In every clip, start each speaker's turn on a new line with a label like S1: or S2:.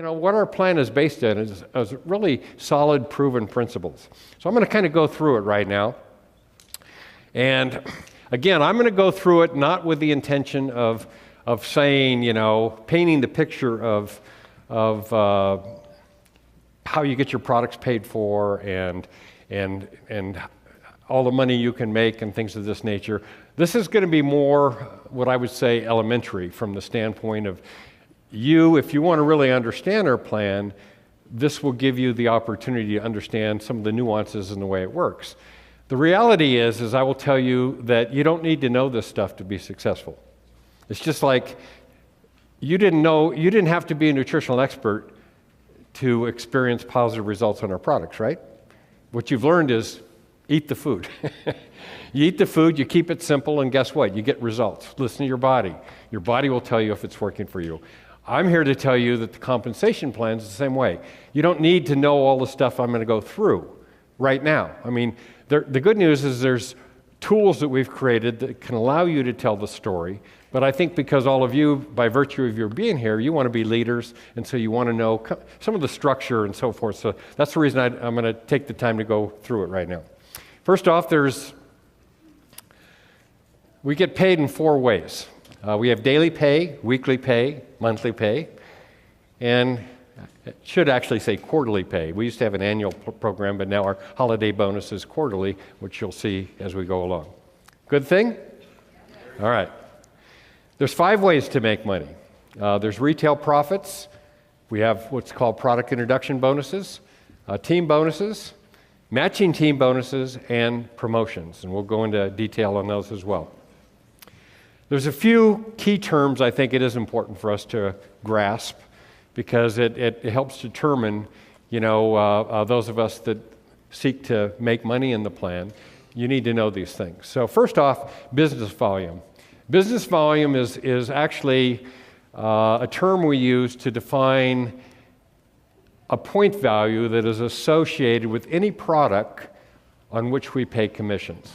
S1: what our plan is based on is really solid, proven principles. So I'm going to kind of go through it right now. And again, I'm going to go through it not with the intention of saying, painting the picture of how you get your products paid for and all the money you can make and things of this nature. This is going to be more what I would say elementary from the standpoint of if you want to really understand our plan, this will give you the opportunity to understand some of the nuances in the way it works. The reality is I will tell you that you don't need to know this stuff to be successful. It's just like you didn't have to be a nutritional expert to experience positive results on our products, right? What you've learned is eat the food. You eat the food, you keep it simple, and guess what? You get results. Listen to your body. Your body will tell you if it's working for you. I'm here to tell you that the compensation plan is the same way. You don't need to know all the stuff I'm going to go through right now. I mean, the good news is there's tools that we've created that can allow you to tell the story. But I think because all of you, by virtue of your being here, you want to be leaders, and so you want to know some of the structure and so forth. So that's the reason I'm going to take the time to go through it right now. First off, we get paid in 4 ways. We have daily pay, weekly pay, monthly pay, and it should actually say quarterly pay. We used to have an annual program, but now our holiday bonus is quarterly, which you'll see as we go along. Good thing? All right. There's 5 ways to make money. There's retail profits. We have what's called product introduction bonuses, team bonuses, matching team bonuses, and promotions, and we'll go into detail on those as well. There's a few key terms I think it is important for us to grasp because it helps determine, those of us that seek to make money in the plan, you need to know these things. So first off, business volume. Business volume is actually a term we use to define a point value that is associated with any product on which we pay commissions.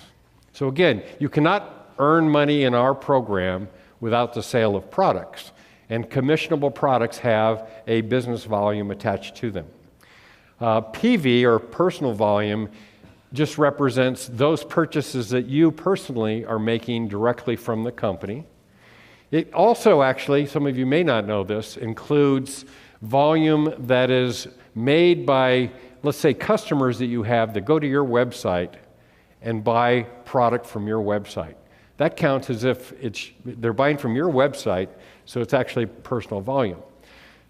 S1: So again, you cannot earn money in our program without the sale of products, and commissionable products have a business volume attached to them. PV, or personal volume, just represents those purchases that you personally are making directly from the company. It also actually, some of you may not know this, includes volume that is made by, let's say, customers that you have that go to your website and buy product from your website. That counts as if they're buying from your website, so it's actually personal volume.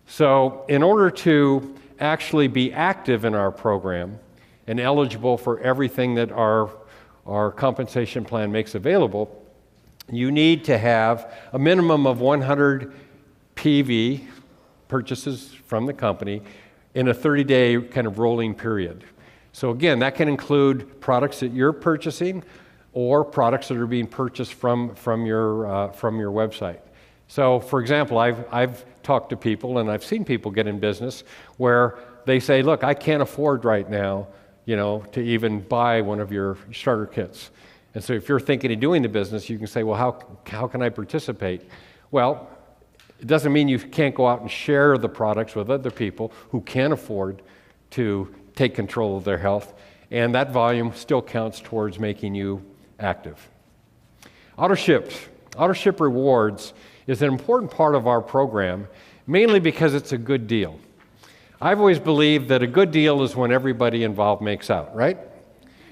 S1: So in order to actually be active in our program and eligible for everything that our compensation plan makes available, you need to have a minimum of 100 PV purchases from the company in a 30-day kind of rolling period. So again, that can include products that you're purchasing or products that are being purchased from your website. So, for example, I've talked to people and I've seen people get in business where they say, "Look, I can't afford right now, to even buy one of your starter kits." And so, if you're thinking of doing the business, you can say, "Well, how can I participate?" Well, it doesn't mean you can't go out and share the products with other people who can afford to take control of their health, and that volume still counts towards making you active. Autoship Rewards is an important part of our program, mainly because it's a good deal. I've always believed that a good deal is when everybody involved makes out, right?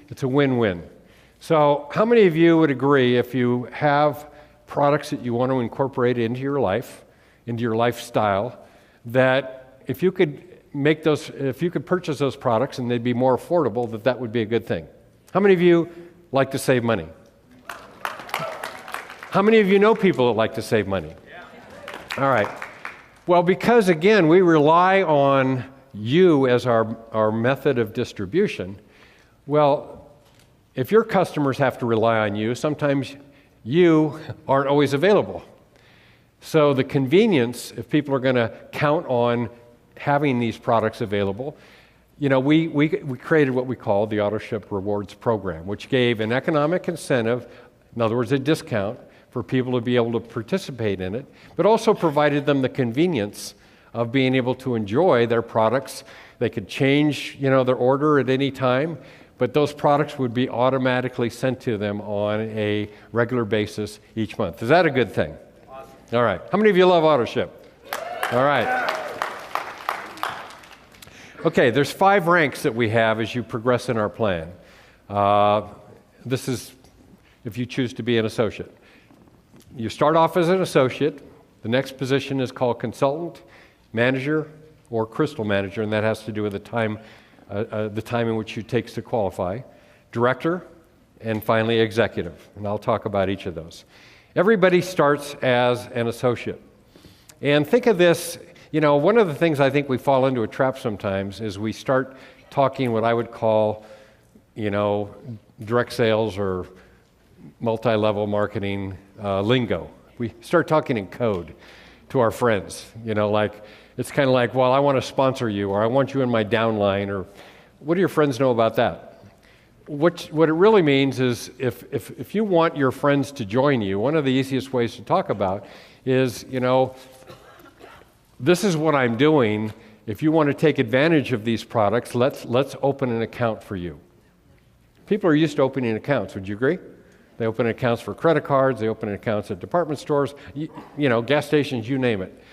S1: It's a win-win. So how many of you would agree if you have products that you want to incorporate into your life, into your lifestyle, that if you could purchase those products and they'd be more affordable, that would be a good thing? How many of you like to save money? How many of you know people that like to save money? Yeah. All right. Well, because again, we rely on you as our method of distribution, well, if your customers have to rely on you, sometimes you aren't always available. So the convenience, if people are going to count on having these products available, we created what we call the Autoship Rewards program, which gave an economic incentive, in other words, a discount for people to be able to participate in it, but also provided them the convenience of being able to enjoy their products. They could change, their order at any time, but those products would be automatically sent to them on a regular basis each month. Is that a good thing? Awesome. All right. How many of you love Autoship? All right. Okay, there's 5 ranks that we have as you progress in our plan. This is if you choose to be an associate. You start off as an associate. The next position is called consultant, manager, or crystal manager, and that has to do with the time in which it takes to qualify, director, and finally executive. And I'll talk about each of those. Everybody starts as an associate. And think of this, one of the things I think we fall into a trap sometimes is we start talking what I would call, direct sales or multi-level marketing lingo. We start talking in code to our friends, it's kind of like, well, I want to sponsor you, or I want you in my downline, or what do your friends know about that? What it really means is if you want your friends to join you, one of the easiest ways to talk about is, this is what I'm doing. If you want to take advantage of these products, let's open an account for you. People are used to opening accounts, would you agree? They open accounts for credit cards, they open accounts at department stores, gas stations, you name it.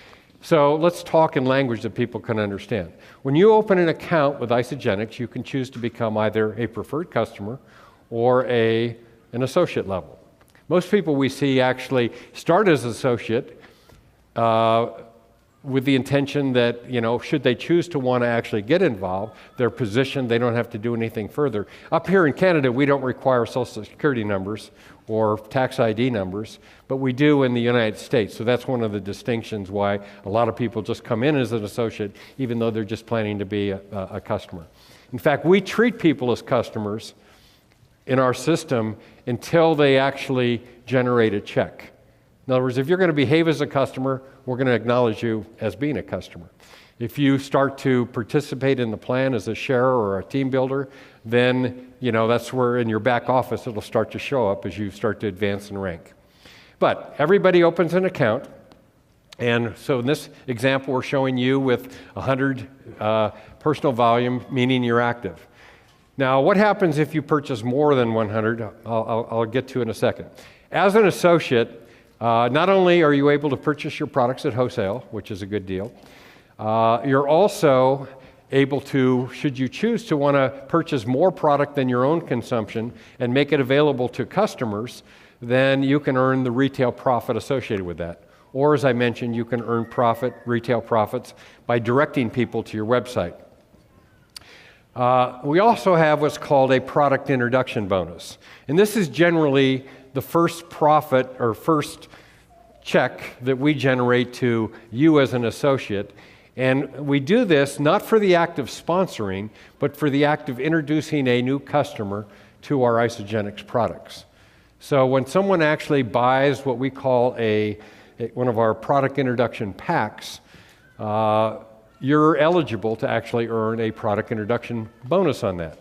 S1: So let's talk in language that people can understand. When you open an account with Isagenix, you can choose to become either a preferred customer or an associate level. Most people we see actually start as associate with the intention that, should they choose to want to actually get involved, they're positioned, they don't have to do anything further. Up here in Canada, we don't require Social Security numbers or tax ID numbers, but we do in the United States. So that's one of the distinctions why a lot of people just come in as an associate, even though they're just planning to be a customer. In fact, we treat people as customers in our system until they actually generate a check. In other words, if you're going to behave as a customer, we're going to acknowledge you as being a customer. If you start to participate in the plan as a sharer or a team builder, then that's where in your back office it'll start to show up as you start to advance in rank. But everybody opens an account, and so in this example we're showing you with 100 personal volume, meaning you're active. Now, what happens if you purchase more than 100? I'll get to in a second. As an associate, not only are you able to purchase your products at wholesale, which is a good deal, you're also able to, should you choose to want to purchase more product than your own consumption and make it available to customers, then you can earn the retail profit associated with that. Or as I mentioned, you can earn retail profits by directing people to your website. We also have what's called a product introduction bonus. And this is generally the first profit or first check that we generate to you as an associate. And we do this not for the act of sponsoring, but for the act of introducing a new customer to our Isagenix products. So when someone actually buys what we call one of our product introduction packs, you're eligible to actually earn a product introduction bonus on that.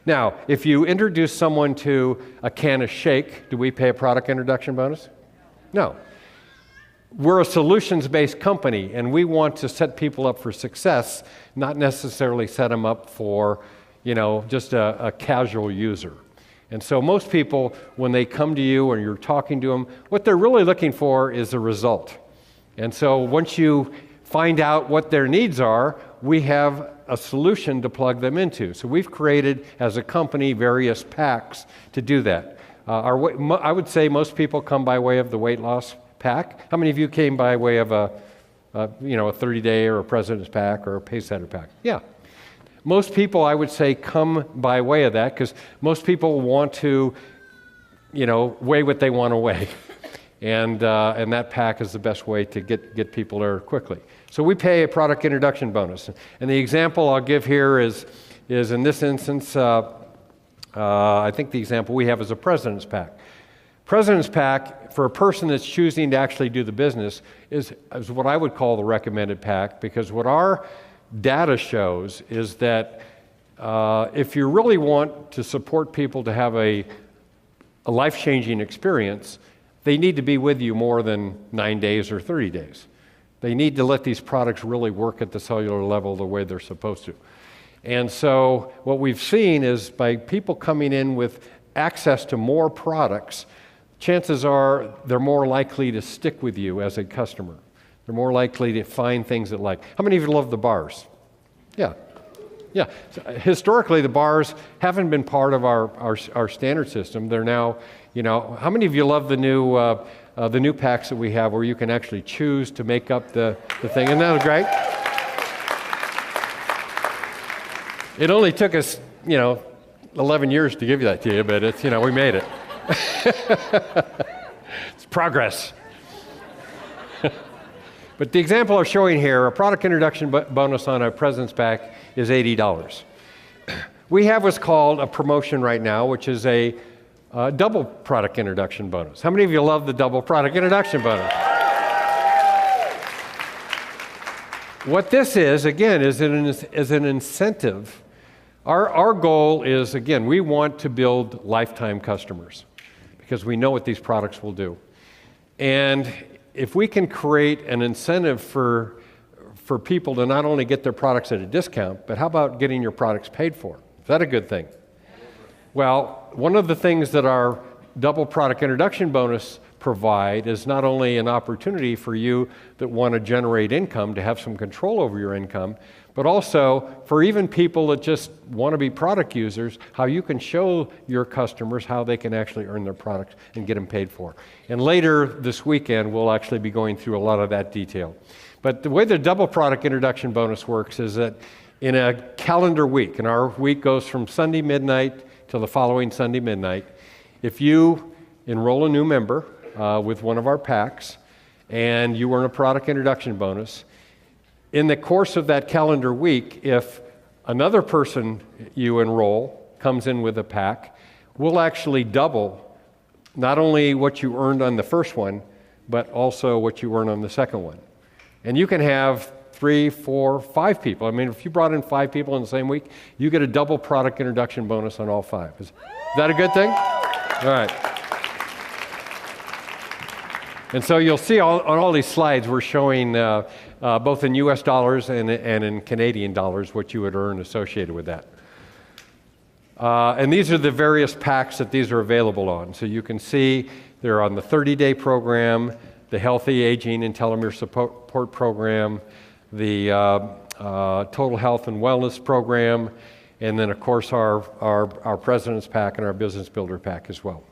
S1: Now, if you introduce someone to a can of shake, do we pay a product introduction bonus? No. We're a solutions-based company, and we want to set people up for success, not necessarily set them up for, just a casual user. And so most people, when they come to you or you're talking to them, what they're really looking for is a result. And so once you find out what their needs are, we have a solution to plug them into. So we've created, as a company, various packs to do that. I would say most people come by way of the weight loss pack. How many of you came by way of a 30-day or a President's pack or a Pacesetter pack? Yeah. Most people, I would say, come by way of that because most people want to, weigh what they want to weigh. And that pack is the best way to get people there quickly. So we pay a product introduction bonus. And the example I'll give here is in this instance, I think the example we have is a President's pack. President's pack, for a person that's choosing to actually do the business, is what I would call the recommended pack, because what our data shows is that if you really want to support people to have a life-changing experience, they need to be with you more than 9 days or 30 days. They need to let these products really work at the cellular level the way they're supposed to. And so what we've seen is by people coming in with access to more products, chances are they're more likely to stick with you as a customer. They're more likely to find things that like. How many of you love the bars? Yeah. Yeah. So, historically, the bars haven't been part of our standard system. They're now, how many of you love the new packs that we have where you can actually choose to make up the thing? Isn't that great? It only took us, 11 years to give you that to you, but it's, we made it. It's progress. But the example I'm showing here, a product introduction bonus on a President's Pack is $80. We have what's called a promotion right now, which is a double product introduction bonus. How many of you love the double product introduction bonus? What this is, again, is an incentive. Our goal is, again, we want to build lifetime customers because we know what these products will do. And if we can create an incentive for people to not only get their products at a discount, but how about getting your products paid for? Is that a good thing? Well, one of the things that our double product introduction bonus provide is not only an opportunity for you that want to generate income, to have some control over your income, but also for even people that just want to be product users, how you can show your customers how they can actually earn their products and get them paid for. And later this weekend, we'll actually be going through a lot of that detail. But the way the double product introduction bonus works is that in a calendar week, and our week goes from Sunday midnight till the following Sunday midnight, if you enroll a new member with one of our packs and you earn a product introduction bonus, in the course of that calendar week, if another person you enroll comes in with a pack, we'll actually double not only what you earned on the first one, but also what you earn on the second one. And you can have 3, 4, 5 people. I mean, if you brought in 5 people in the same week, you get a double product introduction bonus on all 5. Is that a good thing? All right. And so you'll see on all these slides, we're showing both in US dollars and in Canadian dollars what you would earn associated with that. And these are the various packs that these are available on. So you can see they're on the 30-day program, the Healthy Aging and Telomere Support Program, the Total Health and Wellness Program, and then, of course, our President's Pack and our Business Builder Pack as well.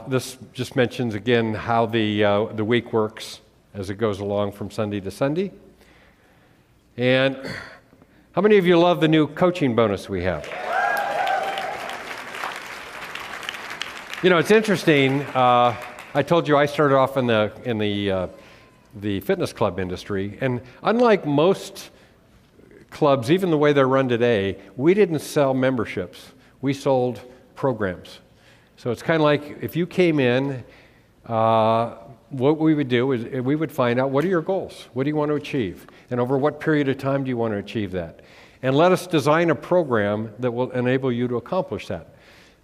S1: This just mentions, again, how the week works as it goes along from Sunday to Sunday. And how many of you love the new coaching bonus we have? It's interesting. I told you I started off in the fitness club industry, and unlike most clubs, even the way they're run today, we didn't sell memberships. We sold programs. So it's kind of like if you came in, what we would do is we would find out, what are your goals? What do you want to achieve? And over what period of time do you want to achieve that? And let us design a program that will enable you to accomplish that.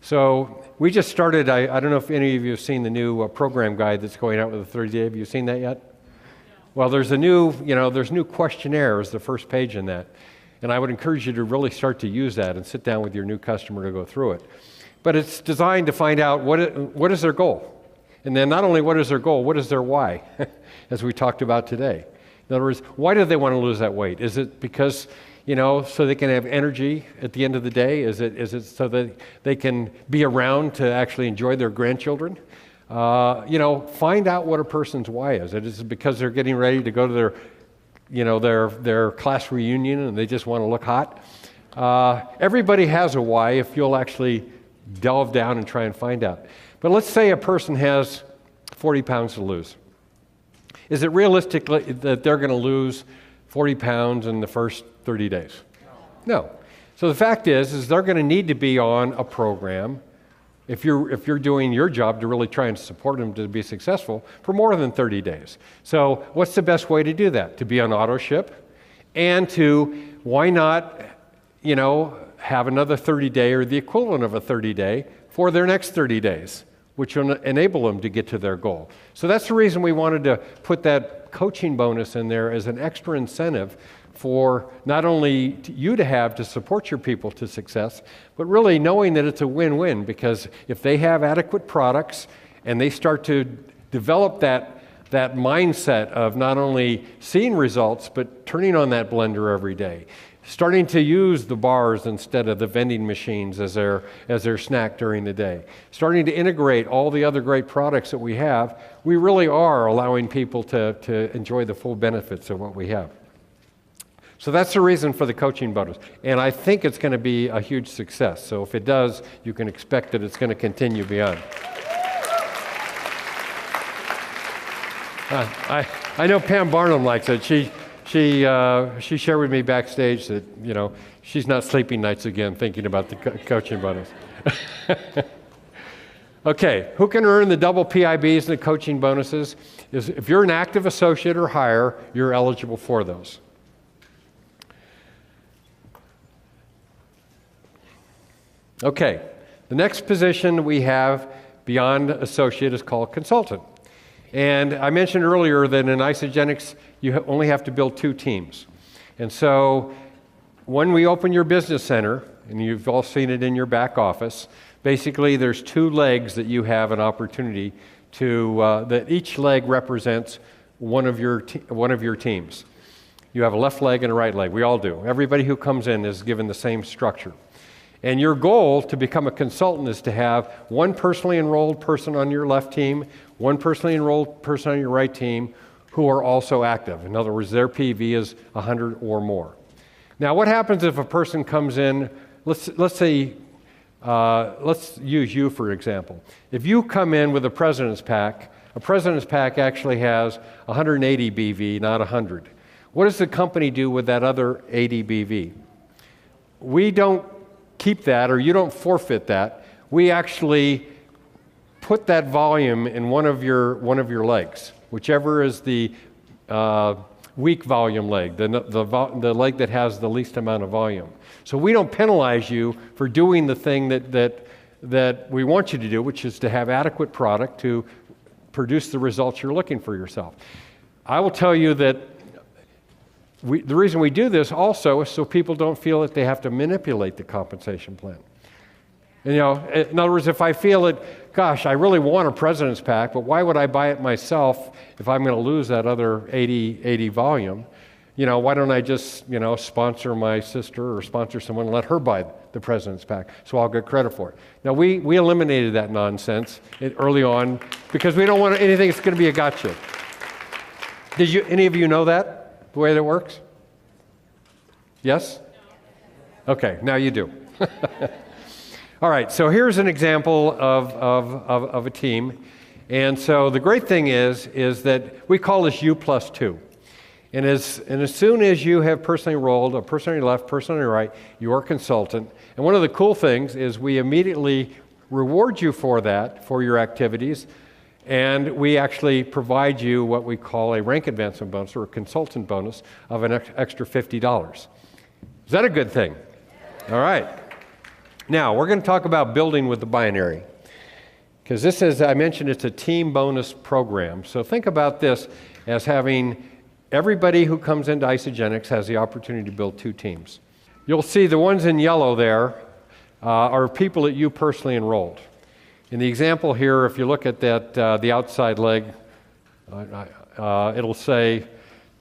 S1: So we just started, I don't know if any of you have seen the new program guide that's going out with the 30-day. Have you seen that yet? Well, there's there's new questionnaires, the first page in that. And I would encourage you to really start to use that and sit down with your new customer to go through it. But it's designed to find out what is their goal. And then not only what is their goal, what is their why, as we talked about today. In other words, why do they want to lose that weight? Is it because, so they can have energy at the end of the day? Is it so that they can be around to actually enjoy their grandchildren? Find out what a person's why is. Is it because they're getting ready to go to their class reunion and they just want to look hot? Everybody has a why if you'll actually delve down and try and find out. But let's say a person has 40 pounds to lose. Is it realistic that they're going to lose 40 pounds in the first 30 days? No. So the fact is they're going to need to be on a program, if you're doing your job to really try and support them to be successful, for more than 30 days. So what's the best way to do that? To be on Autoship and to, why not, have another 30-day or the equivalent of a 30-day for their next 30 days. which will enable them to get to their goal. So that's the reason we wanted to put that coaching bonus in there as an extra incentive for not only you to have to support your people to success, but really knowing that it's a win-win, because if they have adequate products and they start to develop that mindset of not only seeing results, but turning on that blender every day, starting to use the bars instead of the vending machines as their snack during the day, starting to integrate all the other great products that we have, we really are allowing people to enjoy the full benefits of what we have. So that's the reason for the coaching bonus. And I think it's going to be a huge success. So if it does, you can expect that it's going to continue beyond. I know Pam Barnum likes it. She shared with me backstage that, she's not sleeping nights again thinking about the coaching bonus. Okay, who can earn the double PIBs and the coaching bonuses? If you're an active associate or higher, you're eligible for those. Okay, the next position we have beyond associate is called consultant. And I mentioned earlier that in Isagenix, you only have to build 2 teams. And so when we open your business center, and you've all seen it in your back office, basically there's 2 legs that you have an opportunity to, that each leg represents one of your teams. You have a left leg and a right leg. We all do. Everybody who comes in is given the same structure. And your goal to become a consultant is to have one personally enrolled person on your left team, one personally enrolled person on your right team who are also active. In other words, their PV is 100 or more. Now, what happens if a person comes in, let's use you for example. If you come in with a President's Pack actually has 180 BV, not 100. What does the company do with that other 80 BV? We don't keep that, or you don't forfeit that. We actually put that volume in one of your legs, whichever is the weak volume leg, the leg that has the least amount of volume. So we don't penalize you for doing the thing that we want you to do, which is to have adequate product to produce the results you're looking for yourself. I will tell you that the reason we do this also is so people don't feel that they have to manipulate the compensation plan. And, in other words, if I feel that, gosh, I really want a President's Pack, but why would I buy it myself if I'm going to lose that other 80 volume? Why don't I just, sponsor my sister or sponsor someone and let her buy the President's Pack so I'll get credit for it. Now, we eliminated that nonsense early on because we don't want anything that's going to be a gotcha. Any of you know that? The way that works? Yes? Okay, now you do. All right, so here's an example of a team. And so the great thing is that we call this U plus 2. And as soon as you have personally enrolled, a person on your left, person on your right, you're a consultant. And one of the cool things is we immediately reward you for that, for your activities. And we actually provide you what we call a rank advancement bonus or a consultant bonus of an extra $50. Is that a good thing? All right. Now, we're going to talk about building with the binary. Because this is, I mentioned, it's a team bonus program. So think about this as having everybody who comes into Isagenix has the opportunity to build 2 teams. You'll see the ones in yellow there are people that you personally enrolled. In the example here, if you look at that, the outside leg, it'll say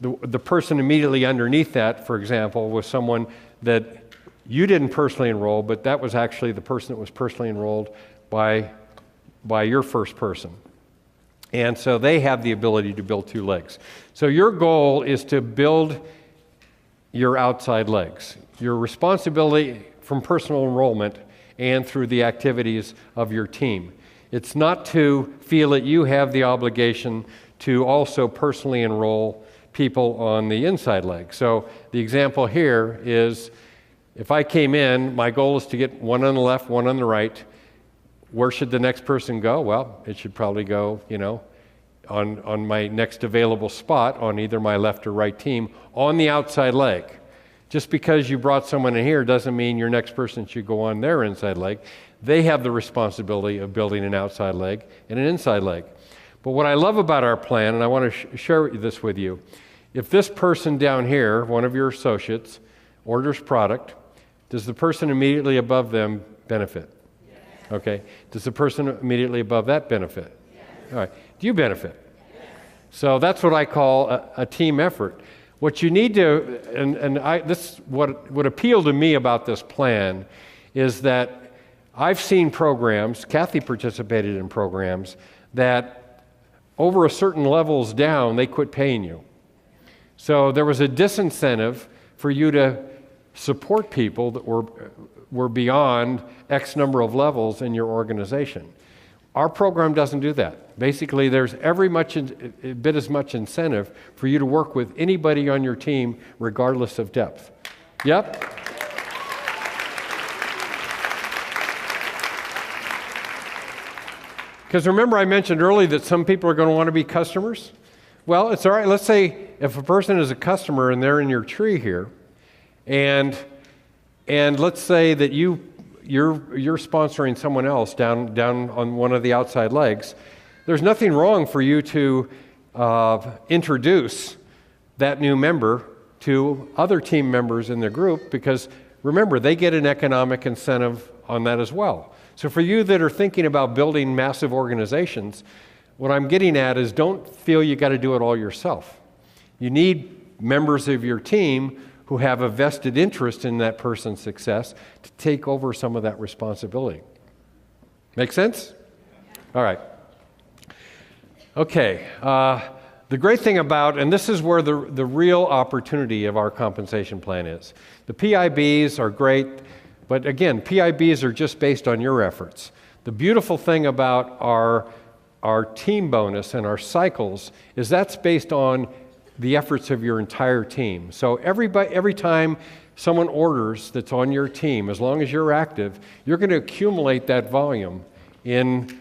S1: the person immediately underneath that, for example, was someone that you didn't personally enroll, but that was actually the person that was personally enrolled by your first person. And so they have the ability to build 2 legs. So your goal is to build your outside legs. Your responsibility from personal enrollment and through the activities of your team. It's not to feel that you have the obligation to also personally enroll people on the inside leg. So the example here is, if I came in, my goal is to get one on the left, one on the right. Where should the next person go? Well, it should probably go, on my next available spot on either my left or right team on the outside leg. Just because you brought someone in here doesn't mean your next person should go on their inside leg. They have the responsibility of building an outside leg and an inside leg. But what I love about our plan, and I want to share this with you, if this person down here, one of your associates, orders product, does the person immediately above them benefit? Yes. Okay. Does the person immediately above that benefit? Yes. All right. Do you benefit? Yes. So that's what I call a team effort. What you need to, what would appeal to me about this plan is that I've seen programs, Kathy participated in programs, that over a certain levels down, they quit paying you. So there was a disincentive for you to support people that were beyond X number of levels in your organization. Our program doesn't do that. Basically, there's a bit as much incentive for you to work with anybody on your team, regardless of depth. Yep. Because remember I mentioned earlier that some people are going to want to be customers? Well, it's all right. Let's say if a person is a customer and they're in your tree here, and let's say that you're sponsoring someone else down on one of the outside legs, there's nothing wrong for you to introduce that new member to other team members in the group, because remember, they get an economic incentive on that as well. So for you that are thinking about building massive organizations, what I'm getting at is don't feel you got to do it all yourself. You need members of your team who have a vested interest in that person's success to take over some of that responsibility. Make sense? All right. Okay. The great thing about, and this is where the real opportunity of our compensation plan is. The PIBs are great, but again, PIBs are just based on your efforts. The beautiful thing about our team bonus and our cycles is that's based on the efforts of your entire team. So every time someone orders that's on your team, as long as you're active, you're going to accumulate that volume in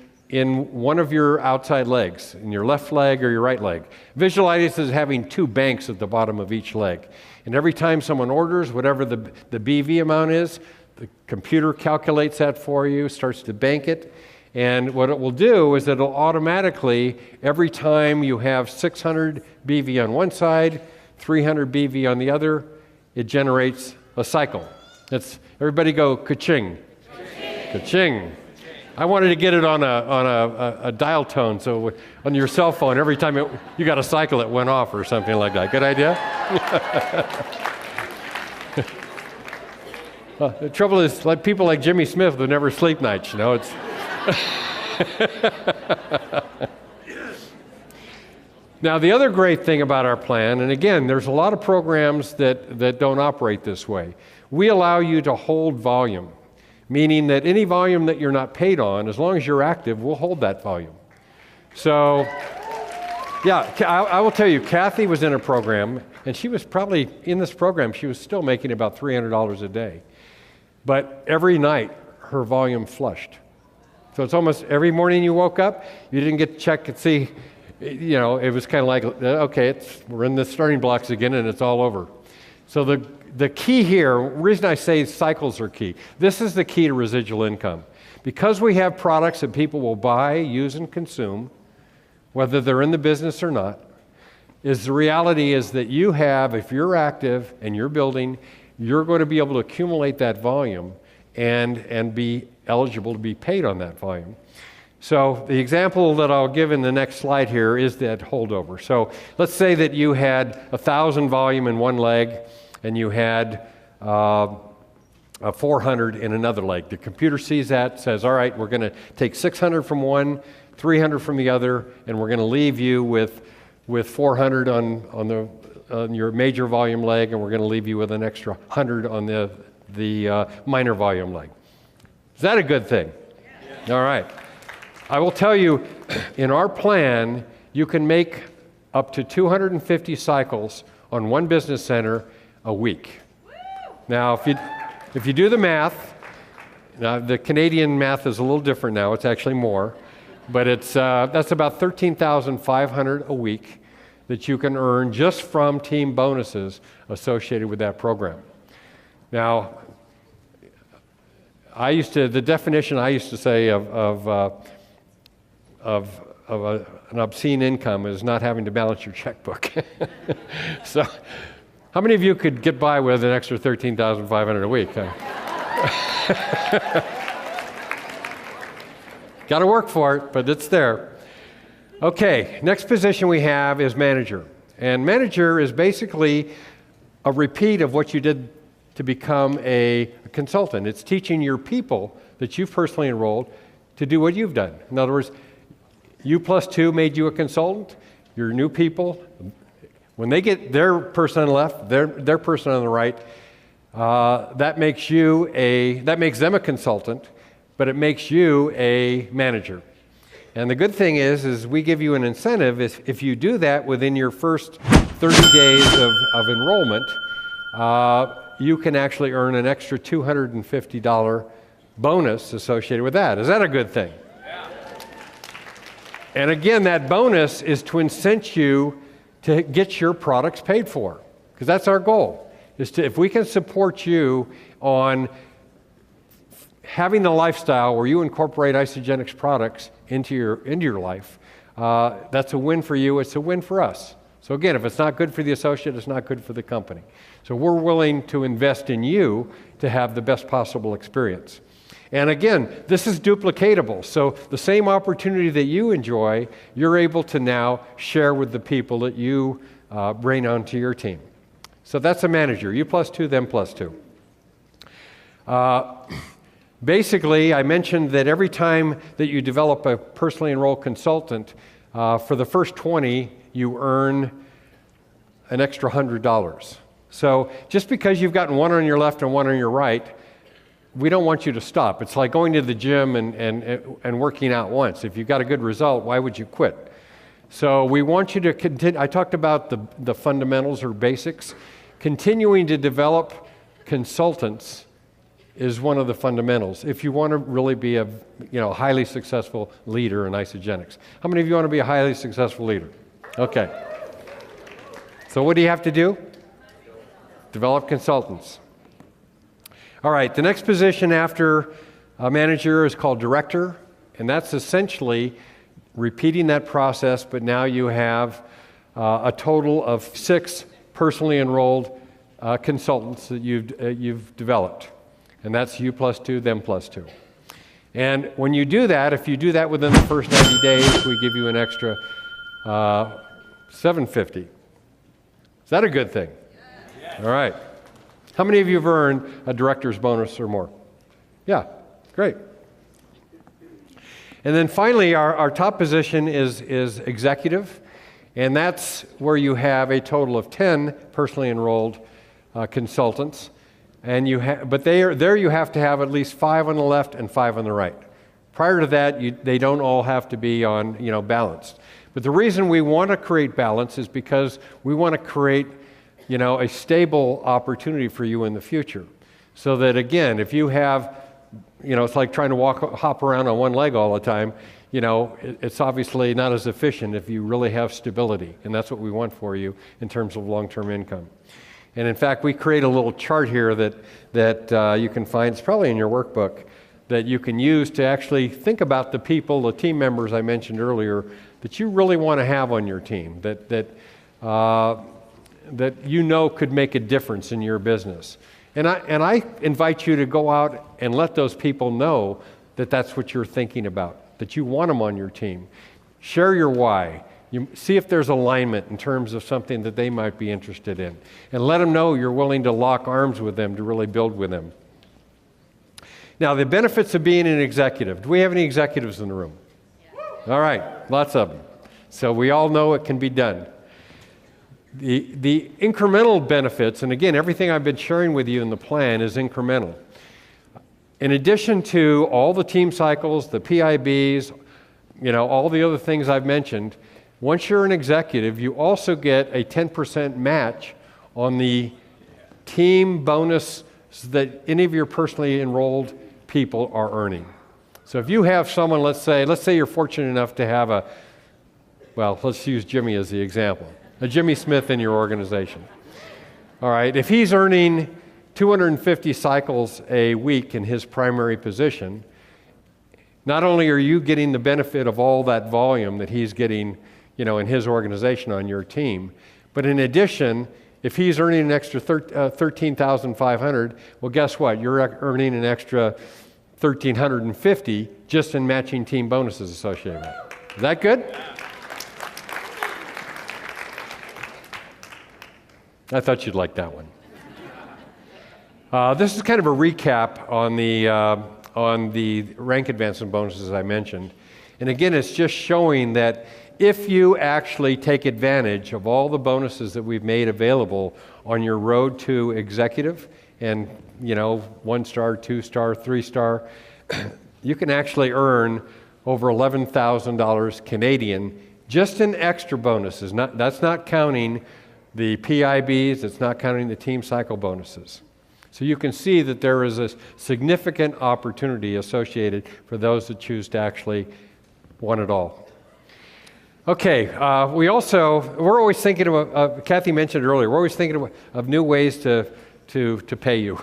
S1: one of your outside legs, in your left leg or your right leg. Visualize this as having two banks at the bottom of each leg. And every time someone orders, whatever the BV amount is, the computer calculates that for you, starts to bank it. And what it will do is it'll automatically, every time you have 600 BV on one side, 300 BV on the other, it generates a cycle. Everybody go ka-ching. Ka-ching. Ka-ching. I wanted to get it on a dial tone, so on your cell phone, every time you got a cycle, it went off or something like that. Good idea? The trouble is, like people like Jimmy Smith would never sleep nights, it's... Now, the other great thing about our plan, and again, there's a lot of programs that don't operate this way. We allow you to hold volume, meaning that any volume that you're not paid on, as long as you're active, we'll hold that volume. So, yeah, I will tell you, Kathy was in a program, and she was probably, in this program, she was still making about $300 a day. But every night, her volume flushed. So it's almost every morning you woke up, you didn't get to check and see, it was kind of like, okay, we're in the starting blocks again and it's all over. So the key here, the reason I say cycles are key, this is the key to residual income. Because we have products that people will buy, use, and consume, whether they're in the business or not, the reality is that you have, if you're active and you're building, you're going to be able to accumulate that volume and be eligible to be paid on that volume. So the example that I'll give in the next slide here is that holdover. So let's say that you had 1,000 volume in one leg and you had 400 in another leg. The computer sees that, says, all right, we're going to take 600 from one, 300 from the other, and we're going to leave you with 400 on your major volume leg, and we're going to leave you with an extra 100 on the minor volume leg. Is that a good thing? Yeah. All right. I will tell you, in our plan, you can make up to 250 cycles on one business center a week. Woo! Now, if you do the math, now the Canadian math is a little different now. It's actually more, but that's about 13,500 a week that you can earn just from team bonuses associated with that program. Now, the definition I used to say of an obscene income is not having to balance your checkbook. So, how many of you could get by with an extra $13,500 a week? Got to work for it, but it's there. Okay, next position we have is manager. And manager is basically a repeat of what you did to become a consultant. It's teaching your people that you've personally enrolled to do what you've done. In other words, U+2 made you a consultant. Your new people, when they get their person on the left, their person on the right, that makes them a consultant, but it makes you a manager. And the good thing is we give you an incentive if you do that within your first 30 days of enrollment, you can actually earn an extra $250 bonus associated with that. Is that a good thing? Yeah. And again, that bonus is to incent you to get your products paid for, because that's our goal. If we can support you on having the lifestyle where you incorporate Isagenix products into your life, that's a win for you, it's a win for us. So again, if it's not good for the associate, it's not good for the company. So we're willing to invest in you to have the best possible experience. And again, this is duplicatable. So the same opportunity that you enjoy, you're able to now share with the people that you bring onto your team. So that's a manager, U+2, them +2. Basically, I mentioned that every time that you develop a personally enrolled consultant, for the first 20, you earn an extra $100. So just because you've gotten one on your left and one on your right, we don't want you to stop. It's like going to the gym and working out once. If you've got a good result, why would you quit? So we want you to continue. I talked about the fundamentals or basics. Continuing to develop consultants is one of the fundamentals if you want to really be a highly successful leader in Isagenix. How many of you want to be a highly successful leader? Okay. So what do you have to do? Develop consultants. All right, the next position after a manager is called director, and that's essentially repeating that process, but now you have a total of 6 personally enrolled consultants that you've developed. And that's U+2, them +2. And when you do that, if you do that within the first 90 days, we give you an extra $750. Is that a good thing? Yes. All right. How many of you have earned a director's bonus or more? Yeah, great. And then finally, our top position is executive, and that's where you have a total of 10 personally enrolled consultants. And there you have to have at least 5 on the left and 5 on the right. Prior to that, they don't all have to be on balanced. But the reason we want to create balance is because we want to create a stable opportunity for you in the future. So that again, if you have it's like trying to hop around on one leg all the time, it's obviously not as efficient if you really have stability, and that's what we want for you in terms of long-term income. And in fact, we create a little chart here that you can find, it's probably in your workbook, that you can use to actually think about the people, the team members I mentioned earlier, that you really want to have on your team, that could make a difference in your business. And I invite you to go out and let those people know that that's what you're thinking about, that you want them on your team. Share your why. You see if there's alignment in terms of something that they might be interested in. And let them know you're willing to lock arms with them to really build with them. Now, the benefits of being an executive. Do we have any executives in the room? Yeah. All right, lots of them. So we all know it can be done. The incremental benefits, and again, everything I've been sharing with you in the plan is incremental. In addition to all the team cycles, the PIBs, all the other things I've mentioned, once you're an executive, you also get a 10% match on the team bonus that any of your personally enrolled people are earning. So if you have someone, let's say you're fortunate enough to have let's use Jimmy as the example, a Jimmy Smith in your organization. All right, if he's earning 250 cycles a week in his primary position, not only are you getting the benefit of all that volume that he's getting, in his organization on your team, but in addition, if he's earning an extra 13,500, well, guess what? You're earning an extra 1,350 just in matching team bonuses associated with it. Is that good? I thought you'd like that one. This is kind of a recap on the rank advancement bonuses I mentioned. And again, it's just showing that if you actually take advantage of all the bonuses that we've made available on your road to executive and, 1-star, 2-star, 3-star, you can actually earn over $11,000 Canadian just in extra bonuses. That's not counting the PIBs, it's not counting the team cycle bonuses. So you can see that there is a significant opportunity associated for those that choose to actually want it all. Okay, we're always thinking of, Kathy mentioned earlier, we're always thinking of new ways to pay you.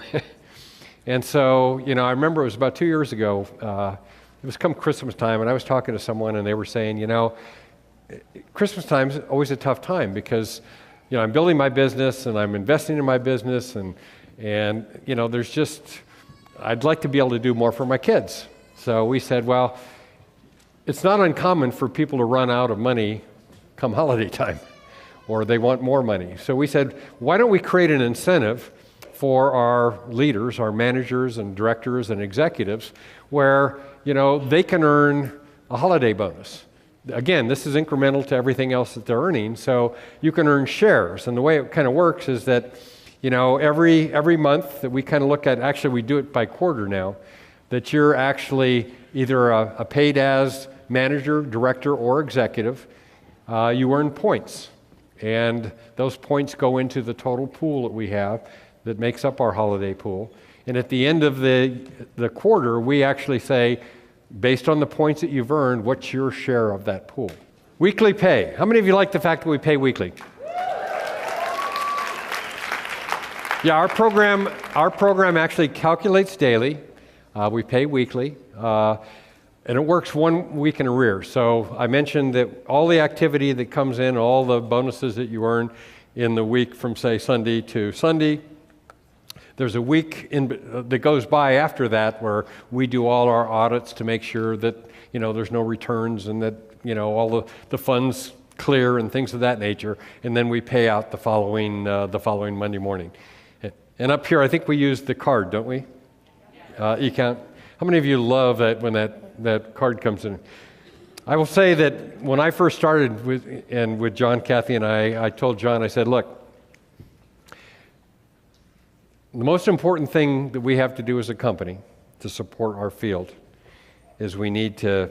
S1: And so, I remember it was about 2 years ago, it was come Christmas time, and I was talking to someone, and they were saying, Christmas time is always a tough time because, I'm building my business, and I'm investing in my business, and there's just, I'd like to be able to do more for my kids. So we said, well, it's not uncommon for people to run out of money come holiday time, or they want more money. So we said, why don't we create an incentive for our leaders, our managers and directors and executives, where, they can earn a holiday bonus. Again, this is incremental to everything else that they're earning, so you can earn shares. And the way it kind of works is that, every month that we kind of look at, actually we do it by quarter now, that you're actually either a paid as manager, director, or executive, you earn points. And those points go into the total pool that we have that makes up our holiday pool. And at the end of the quarter, we actually say, based on the points that you've earned, what's your share of that pool? Weekly pay. How many of you like the fact that we pay weekly? Yeah, our program actually calculates daily. We pay weekly. And it works 1 week in arrears. So I mentioned that all the activity that comes in, all the bonuses that you earn in the week from, say, Sunday to Sunday, there's a week that goes by after that where we do all our audits to make sure that, there's no returns and that, all the funds clear and things of that nature. And then we pay out the following Monday morning. And up here, I think we use the card, don't we? E-count. How many of you love that when that card comes in? I will say that when I first started with John, Kathy, and I told John, I said, look, the most important thing that we have to do as a company to support our field is we need to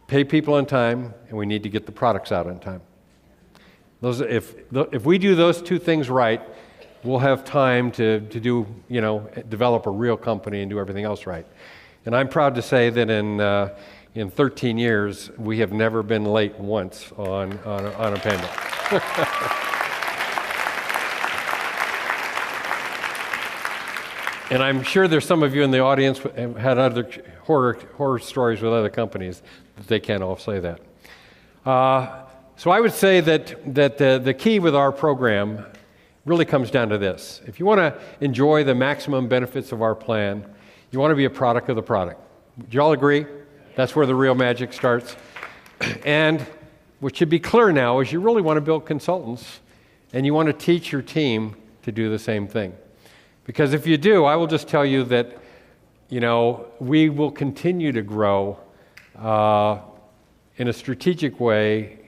S1: pay people on time and we need to get the products out on time. If we do those two things right, we'll have time to do, develop a real company and do everything else right. And I'm proud to say that in 13 years, we have never been late once on a payment. And I'm sure there's some of you in the audience who have had other horror stories with other companies that they can't all say that. So I would say that the key with our program really comes down to this. If you want to enjoy the maximum benefits of our plan, you want to be a product of the product. Do you all agree? That's where the real magic starts. And what should be clear now is you really want to build consultants and you want to teach your team to do the same thing. Because if you do, I will just tell you that, we will continue to grow in a strategic way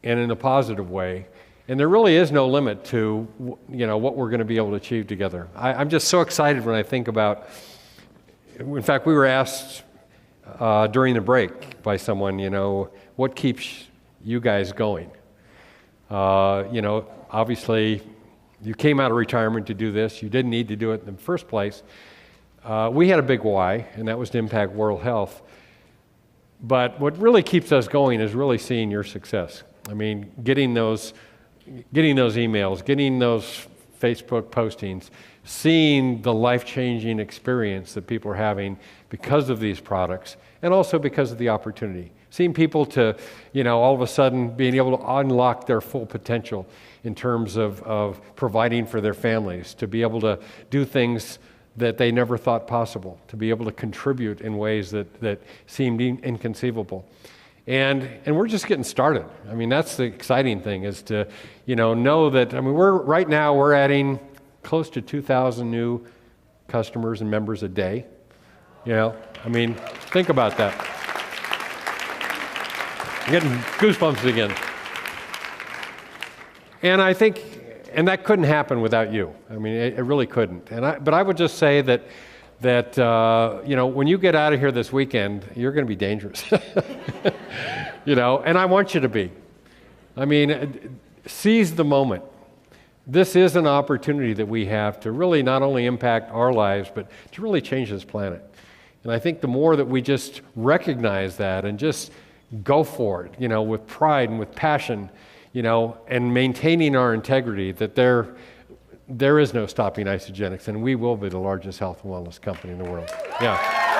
S1: and in a positive way. And there really is no limit to, what we're going to be able to achieve together. I'm just so excited when I think about, in fact, we were asked during the break by someone, what keeps you guys going? Obviously, you came out of retirement to do this. You didn't need to do it in the first place. We had a big why, and that was to impact world health. But what really keeps us going is really seeing your success. I mean, getting those emails, getting those Facebook postings, seeing the life-changing experience that people are having because of these products, and also because of the opportunity. Seeing people to, all of a sudden being able to unlock their full potential in terms of providing for their families, to be able to do things that they never thought possible, to be able to contribute in ways that seemed inconceivable. And we're just getting started. I mean, that's the exciting thing, is to, know that, right now we're adding close to 2,000 new customers and members a day. Think about that. I'm getting goosebumps again. And I think, that couldn't happen without you. It really couldn't. But I would just say that when you get out of here this weekend, you're going to be dangerous. And I want you to be. Seize the moment. This is an opportunity that we have to really not only impact our lives, but to really change this planet. And I think the more that we just recognize that and just go for it, with pride and with passion, and maintaining our integrity, that there is no stopping Isagenix, and we will be the largest health and wellness company in the world. Yeah.